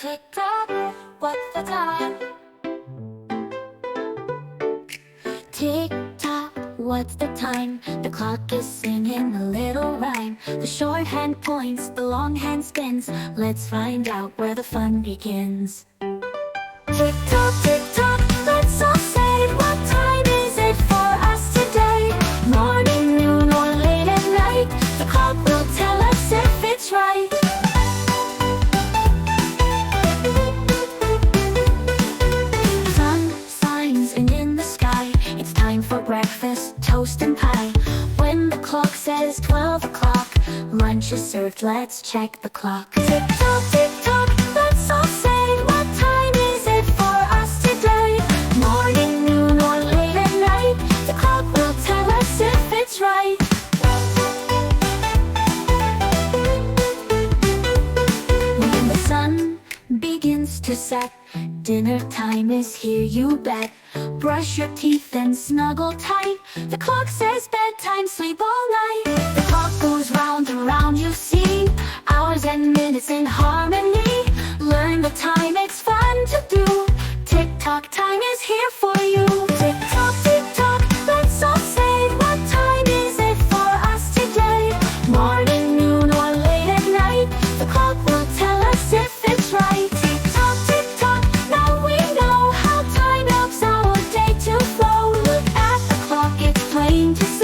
Tick-tock, what's the time? Tick-tock, what's the time? The clock is singing a little rhyme. The short hand points, the long hand spins. Let's find out where the fun begins. Tick-tock, tick-tock, let's all say, what time is it for us today? Morning, noon, or late at night? The clock will tell us if it's right. Sun shines in the sky. It's time for breakfast, toast and pie. When the clock says 12 o'clock, lunch is served, let's check the clock. Tick-tock, tick-tock, let's all say, what time is it for us today? Morning, noon, or late at night? The clock will tell us if it's right. When the sun begins to set, dinner time is here, you bet. Brush your teeth and snuggle tight. The clock says bedtime, sleep all night. The clock goes round and round, you see, hours and minutes in harmony. Learn the time, it's fun to do. Tick-tock, time is here for you. Tick-tock, tick-tock, let's all say, what time is it for us today? Morning, noon, or late at night? The clock will tell us if it's right. Tick-tock, tick-tock, now we know how time helps our day to flow. Look at the clock, it's plain to see.